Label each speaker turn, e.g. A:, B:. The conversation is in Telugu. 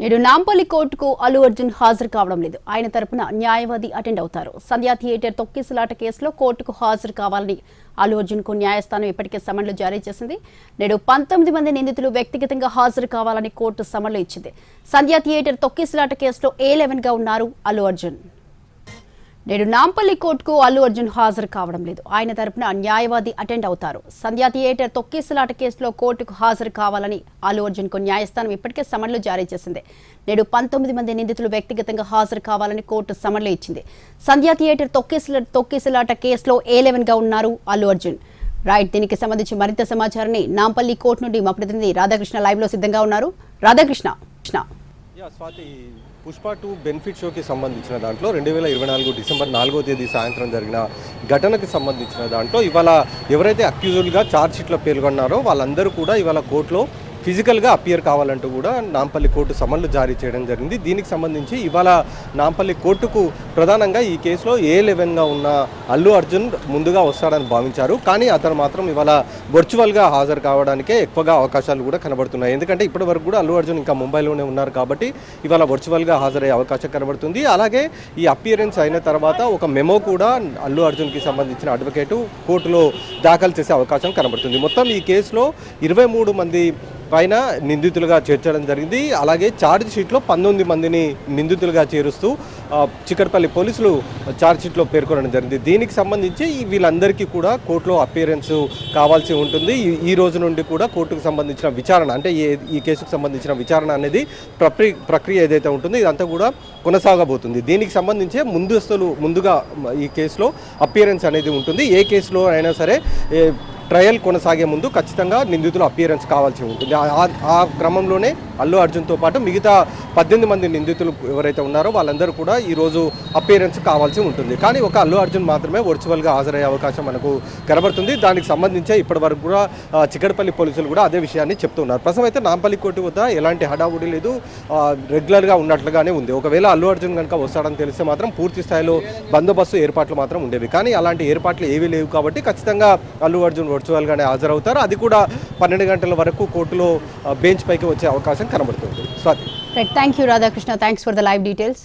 A: నేడు నాంపల్లి కోర్టుకు అల్లు అర్జున్ హాజరు కావడం లేదు. ఆయన తరపున న్యాయవాది అటెండ్ అవుతారు. సంధ్యా థియేటర్ తొక్కిసలాట కేసులో కోర్టుకు హాజరు కావాలని అల్లు అర్జున్ కు న్యాయస్థానం ఇప్పటికే సమన్లు జారీ చేసింది. నేడు 19 మంది నిందితులు వ్యక్తిగతంగా హాజరు కావాలని కోర్టు సమన్లు ఇచ్చింది. సంధ్యా థియేటర్ తొక్కిసలాట కేసులో A11 గా ఉన్నారు అల్లు అర్జున్. నేడు నాంపల్లి కోర్టుకు అల్లు అర్జున్ హాజరు కావడం లేదు. ఆయన తరపున న్యాయవాది అటెండ్ అవుతారు. సంధ్యా థియేటర్ తొక్కిసలాట కేసులో కోర్టుకు హాజరు కావాలని అల్లు అర్జున్ కు న్యాయస్థానం ఇప్పటికే సమన్లు జారీ చేసింది. నేడు 19 మంది నిందితులు వ్యక్తిగతంగా హాజరు కావాలని కోర్టు సమన్లు ఇచ్చింది. సంధ్యా థియేటర్ తొక్కిసలాట కేసులో A11 గా ఉన్నారు అల్లు అర్జున్. రైట్, దీనికి సంబంధించి మరింత సమాచారాన్ని నాంపల్లి కోర్టు నుండి మా ప్రతినిధి రాధాకృష్ణ లైవ్ లో సిద్ధంగా ఉన్నారు. రాధాకృష్ణ.
B: పుష్ప 2 బెనిఫిట్ షోకి సంబంధించిన దాంట్లో 2024 డిసెంబర్ 4వ తేదీ సాయంత్రం జరిగిన ఘటనకి సంబంధించిన దాంట్లో ఇవాళ ఎవరైతే అక్యూజులుగా ఛార్జ్ షీట్లో పేర్కొన్నారో వాళ్ళందరూ కూడా ఇవాళ కోర్టులో ఫిజికల్గా అపియర్ కావాలంటూ కూడా నాంపల్లి కోర్టు సమన్లు జారీ చేయడం జరిగింది. దీనికి సంబంధించి ఇవాళ నాంపల్లి కోర్టుకు ప్రధానంగా ఈ కేసులో A11గా ఉన్న అల్లు అర్జున్ ముందుగా వస్తాడని భావించారు. కానీ అతను మాత్రం ఇవాళ వర్చువల్గా హాజరు కావడానికే ఎక్కువగా అవకాశాలు కూడా కనబడుతున్నాయి. ఎందుకంటే ఇప్పటి వరకు కూడా అల్లు అర్జున్ ఇంకా ముంబైలోనే ఉన్నారు కాబట్టి ఇవాళ వర్చువల్గా హాజరయ్యే అవకాశం కనబడుతుంది. అలాగే ఈ అపియరెన్స్ అయిన తర్వాత ఒక మెమో కూడా అల్లు అర్జున్కి సంబంధించిన అడ్వకేటు కోర్టులో దాఖలు చేసే అవకాశం కనబడుతుంది. మొత్తం ఈ కేసులో 23 మంది పైన నిందితులుగా చేర్చడం జరిగింది. అలాగే ఛార్జ్ షీట్లో 19 మందిని నిందితులుగా చేరుస్తూ చిక్కడపల్లి పోలీసులు ఛార్జ్ షీట్లో పేర్కొనడం జరిగింది. దీనికి సంబంధించి వీళ్ళందరికీ కూడా కోర్టులో అపియరెన్స్ కావాల్సి ఉంటుంది. ఈ రోజు నుండి కూడా కోర్టుకు సంబంధించిన విచారణ అంటే ఈ కేసుకు సంబంధించిన విచారణ అనేది ప్రక్రియ ఏదైతే ఉంటుందో ఇదంతా కూడా కొనసాగబోతుంది. దీనికి సంబంధించి ముందుగా ఈ కేసులో అపియరెన్స్ అనేది ఉంటుంది. ఏ కేసులో అయినా సరే ట్రయల్ కొనసాగే ముందు ఖచ్చితంగా నిందితులు అపియరెన్స్ కావాల్సి ఉంటుంది. ఆ క్రమంలోనే అల్లు అర్జున్తో పాటు మిగతా 18 మంది నిందితులు ఎవరైతే ఉన్నారో వాళ్ళందరూ కూడా ఈరోజు అపియరెన్స్ కావాల్సి ఉంటుంది. కానీ ఒక అల్లు అర్జున్ మాత్రమే వర్చువల్గా హాజరయ్యే అవకాశం మనకు కనబడుతుంది. దానికి సంబంధించే ఇప్పటి వరకు కూడా చిక్కడపల్లి పోలీసులు కూడా అదే విషయాన్ని చెప్తున్నారు. ప్రస్తుతం అయితే నాంపల్లి కోర్టు వద్ద ఎలాంటి హడావుడి లేదు, రెగ్యులర్గా ఉన్నట్లుగానే ఉంది. ఒకవేళ అల్లు అర్జున్ కనుక వస్తాడని తెలిస్తే మాత్రం పూర్తి స్థాయిలో బందోబస్తు ఏర్పాట్లు మాత్రం ఉండేవి. కానీ అలాంటి ఏర్పాట్లు ఏవీ లేవు కాబట్టి ఖచ్చితంగా అల్లు అర్జున్ వర్చువల్గానే హాజరవుతారు. అది కూడా 12 గంటల వరకు కోర్టులో బెంచ్ పైకి వచ్చే అవకాశం కనబడుతుంది. Swathi.
A: Thank you Radhakrishna. Thanks for the live details.